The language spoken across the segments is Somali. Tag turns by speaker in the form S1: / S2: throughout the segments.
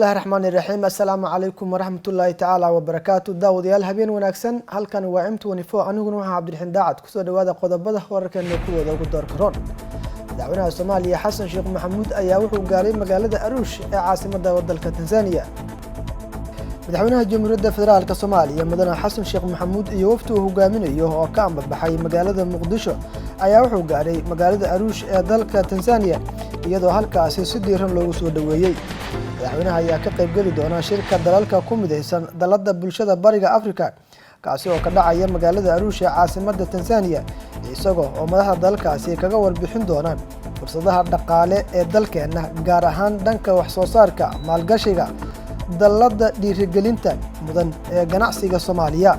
S1: bismillahi raxmaani raxiim assalaamu calaykum waraxmatullaahi tacaala wabarakaatu daawadayaal habeen wanaagsan halkan waa M24 aniguna waxaa cabdiraxiin daacad kusoo dhawaada qodobada wararkeena kuwooda ugu doorka roon madaxweynaha Soomaaliya Xasan Sheekh Maxamuud ayaa wuxuu gaaray magaalada Arusha ee caasimadda waddanka Tansaaniya madaxweynaha Jamhuuriyadda Federaalka Soomaaliya Mudane Xasan Sheekh Maxamuud iyo wafdi uu hogaaminayo oo ka ambabaxay magaalada Muqdisho ayaa wuxuu gaaray magaalada Arusha ee dalka Tansaaniya iyadoo halkaasi si diiran loogu soo dhaweeyay madaxweynaha ayaa ka qayb gali doona shirka dalalka ku midaysan dalada bulshada bariga Afrika kaasi oo ka dhacaya magaalada Arusha ee caasimadda Tansaaniya isagoo oo madaxda dalkaasi kaga warbixin doona fursadaha dhaqaale ee dalkeena gaar ahaan dhanka wax soo saarka maalgashiga dalada dhiirigelinta mudan ee ganacsiga Soomaaliya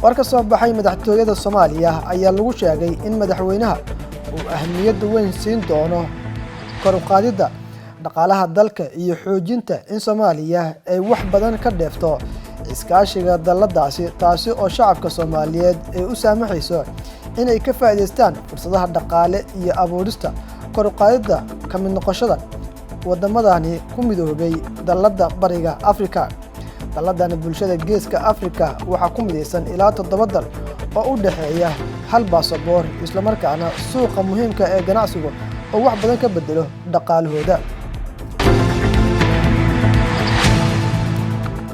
S1: warka soo baxay madaxtooyada Soomaaliya ayaa lagu sheegay in madaxweynaha uu ahmiyad weyn siin doono kor u qaadida dhaqaalaha dalka iyo xoojinta in Soomaaliya ay wax badan ka dheefto iskaashiga daladaasi taasi oo shacabka Soomaaliyeed ay u saamaxayso in ay ka faa'iideystaan fursadaha dhaqaale iyo abuurista kor u qaadida ka mid noqoshada wadamadani ku midoobay dalada bariga Afrika daladana bulshada geeska Afrika waxa ku midaysan ilaa 7 dal oo u dhaxeeya hal baasaboor isla markaana suuqa muhiimka ee ganacsiga oo wax badan ka bedelo dhaqaalahooda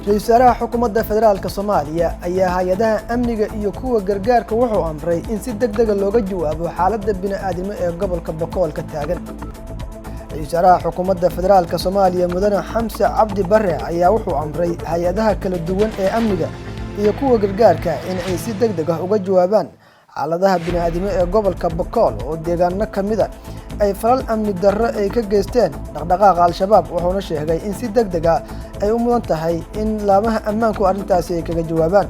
S1: Ra'iisul Xukuumadda Federaalka Soomaaliya ayaa hay'adaha amniga iyo kuwa gargaarka wuxuu amray in si degdeg ah looga jawaabo xaaladda bini'aadamnimo ee gobolka Boqol ka taagan Ra'iisul Xukuumadda Federaalka Soomaaliya Mudane Xamse Cabdi Barre ayaa wuxuu amray hay'adaha kala duwan ee amniga iyo kuwa gargaarka in ay si degdeg ah uga jawaabaan xaaladaha bini'aadamnimo ee gobolka Boqol oo deegaano kamid ah ay falal amni darro ay ka geysteen dhaqdhaqaaqa Al-Shabaab wuxuuna sheegay in si degdeg ah ay u mudan tahay in laamaha ammaanku arrintaasi ay kaga jawaabaan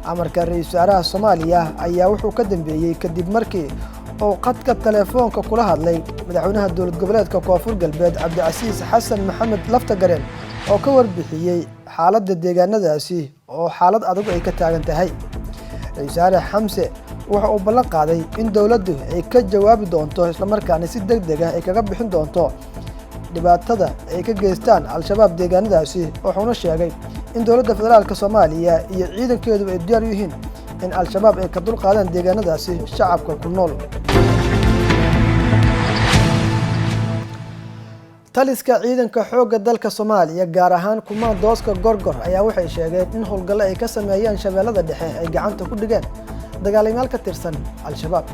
S1: amarka Ra'iisul Soomaaliya ayaa wuxuu ka dambeeyay kadib markii oo qadka telefoonka kula hadlay madaxweynaha dowlad goboleedka Koonfur Galbeed Cabdicasiis Xasan Maxamed Laftagareen oo ka warbixiyay xaaladda deegaanadaasi oo xaalad adag ay ka taagan tahay Ra'iisul Xamse waxa uu ballan qaaday in dawladdu ay ka jawaabi doonto isla markaana si degdeg ah ay kaga bixin doonto dhibaatada ay ka geystaan Al-Shabaab deegaanadaasi wuxuuna sheegay in dowladda federaalka Soomaaliya iyo ciidankeedu ay diyaar u yihiin in Al-Shabaab ay ka dulqaadaan deegaanadaasi shacabka ku nool taliska ciidanka xoogga dalka Soomaaliya gaar ahaan kumaandooska Gorgor ayaa waxay sheegeen in howlgallo ay ka sameeyeen shabeellada dhexe ay gacanta ku dhigeen dagaalamayaal ka tirsan Al-Shabaab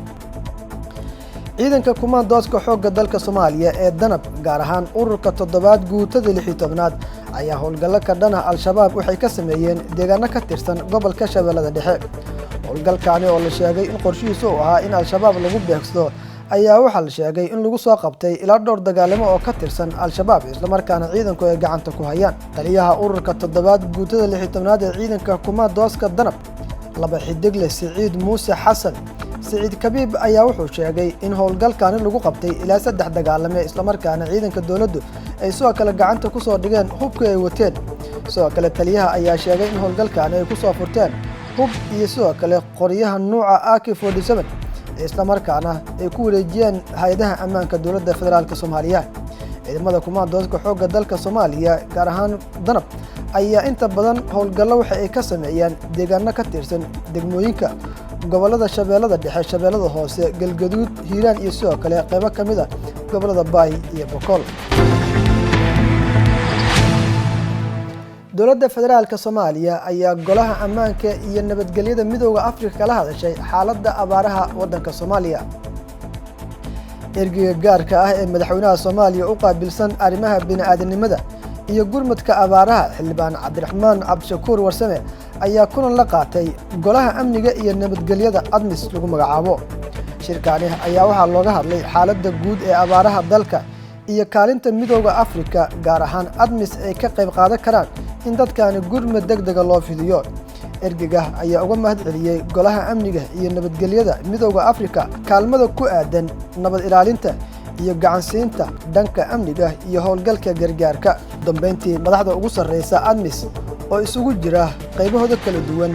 S1: ciidanka kumaandooska xoogga dalka Soomaaliya ee Danab gaar ahaan ururka 7aad guutada 16aad ayaa howlgallo ka dhana Al-Shabaab waxay ka sameeyeen deegaano ka tirsan gobolka shabeellada dhexe howlgalkaani oo la sheegay in qorshihiisu uu ahaa in Al-Shabaab lagu beegsado ayaa waxa la sheegay in lagu soo qabtay ilaa dhowr dagaalamo oo ka tirsan Al-Shabaab isla markaana ciidanku ay gacanta ku hayaan taliyaha ururka 7aad guutada 16aad ee ciidanka kumaandooska Danab laba xidigle Saciid Muuse Xasan Saciid Kabiib ayaa wuxuu sheegay in howlgalkaani lagu qabtay ilaa 3 dagaalame isla markaana ciidanka dawladdu ay soo kala gacanta ku soo dhigeen hubka ay wateen soo kale taliyaha ayaa sheegay in howlgalkaani ay ku soo furteen hub iyo soo kale qoryaha nuuca AK47 isla markaana ay ku wareejiyeen hay'adaha ammaanka dowladda federaalka Soomaaliya ciidamada kumaandooska xoogga dalka Soomaaliya gaar ahaan Danab ayaa inta badan howlgallo waxa ay ka sameeyeen deegaano ka tirsan degmooyinka gobolada shabeellada dhexe shabeellada hoose galgaduud hiiraan iyo sidoo kale qaybo kamid ah gobolada Baay iyo Boqol dowladda federaalka Soomaaliya ayaa golaha ammaanka iyo nabadgelyada midowga Afrika kala hadashay xaaladda abaaraha waddanka Soomaaliya ergeyga gaarka ah ee madaxweynaha Soomaaliya u qaabilsan arrimaha bini'aadanimada iyo gurmadka abaaraha xildhibaan Cabdiraxmaan Cabdishakuur Warsame ayaa kulan la qaatay golaha amniga iyo nabadgelyada ADMIS lagu magacaabo shirkaani ayaa waxa looga hadlay xaaladda guud ee abaaraha dalka iyo kaalinta midowga Afrika gaar ahaan ADMIS ay ka qayb qaadan karaan in dadkaani gurmad degdeg ah loo fidiyo ergeyga ayaa uga mahad celiyay golaha amniga iyo nabadgelyada midowga Afrika kaalmada ku aadan nabad ilaalinta iyo gacansiinta dhanka amniga iyo howlgalka gargaarka dambeyntii madaxda ugu sareysa ADMIS oo isugu jira qaybahooda kala duwan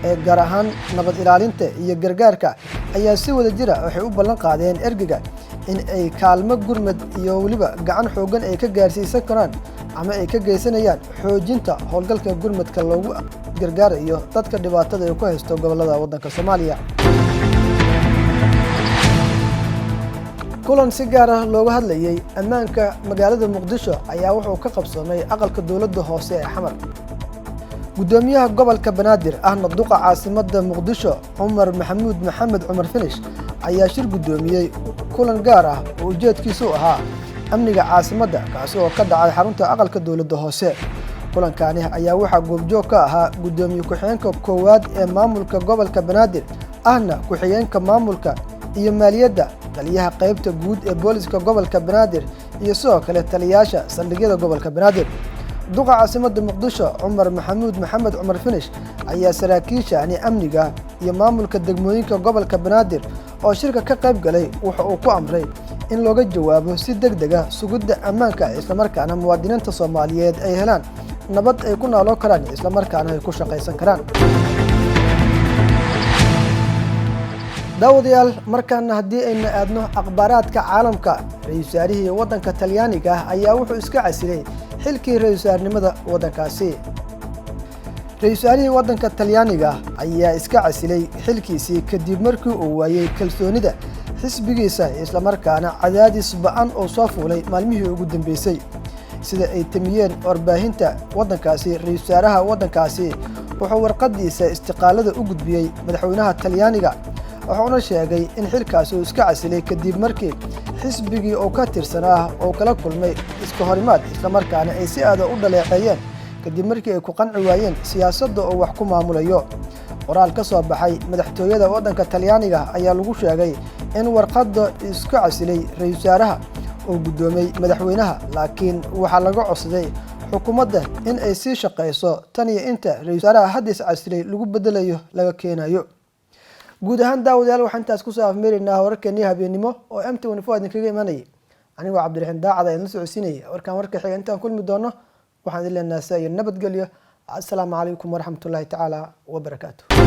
S1: ee gaar ahaan nabad ilaalinta iyo gargaarka ayaa si wada jira waxay u ballan qaadeen ergeyga in ay kaalmo gurmad iyo waliba gacan xoogan ay ka gaarsiisan karaan ama ay ka geysanayaan xoojinta howlgalka gurmadka loogu gargaarayo dadka dhibaatada ay ku haysto gobolada waddanka Soomaaliya. kulan si gaar ah looga hadlayay ammaanka magaalada Muqdisho ayaa wuxuu ka qabsoomay aqalka dowladda hoose ee Xamar. gudoomiyaha gobolka Banaadir ahna duqa caasimadda Muqdisho Cumar Maxamuud Maxamed Cumar Finish ayaa shir gudoomiyay kulan gaar ah oo ujeedkiisu ahaa amniga caasimadda kaasi oo ka dhacay xarunta aqalka dowladda hoose. kulankani ayaa waxaa goobjoog ka ahaa gudoomiye ku-xigeenka koowaad ee maamulka gobolka Banaadir ahna ku-xigeenka maamulka iyo maaliyadda, taliyaha qaybta guud ee booliska gobolka Banaadir iyo sidoo kale taliyaasha saldhigyada gobolka Banaadir. duqa caasimadda Muqdisho Cumar Maxamuud Maxamed Cumar Finish ayaa saraakiisha amniga iyo maamulka degmooyinka gobolka Banaadir oo shirka ka qayb galay waxa uu ku amray in looga jawaabo si degdeg ah sugidda ammaanka isla markaana muwaadiniinta Soomaaliyeed ay helaan nabad ay ku nooloo karaan isla markaana ay ku shaqaysan karaan. daawadayaal markaana haddii aynu aadno akhbaaraadka caalamka, ra'iisul wasaarihii waddanka Talyaaniga ayaa wuxuu iska casilay xilkii ra'iisul wasaarnimada waddankaasi. ra'iisul wasaarihii waddanka Talyaaniga ayaa iska casilay xilkiisii kadib markii uu waayay kalsoonida xisbigiisa isla markaana cadaadis ba'an oo soo fuulay maalmihii ugu dambeysay. sida ay tamiyeen warbaahinta waddankaasi, ra'iisul wasaaraha waddankaasi wuxuu warqadiisa istiqaalada u gudbiyay madaxweynaha Talyaaniga wuxuuna sheegay in xilkaasi uu iska casilay kadib markii xisbigii oo ka tirsanaa oo kala kulmay iska horimaad isla markaana ay si aad u dhaleeceeyeen kadib markii ay ku qanci waayeen siyaasadda oo wax ku maamulayo. qoraal ka soo baxay madaxtooyada waddanka Talyaaniga ayaa lagu sheegay in warqadda iska casilay ra'iisul wasaaraha oo gudoomay madaxweynaha, laakiin waxaa laga codsaday xukuumadda in ay sii shaqeyso tan iyo inta ra'iisul wasaaraha hadda casilay lagu bedelayo laga keenayo. guud ahaan daawadayaal waxaan intaas ku soo afmeeraynaa wararkeennii habeenimo oo MT24 idinkaga imanayay. anigoo Cabdiraxiin Daacad aan la socodsiinayay warka xiga intaan kulmi doono waxaan idin leenahay nabadgelyo. assalaamu calaykum waraxmatullaahi tacaala wabarakaatuh.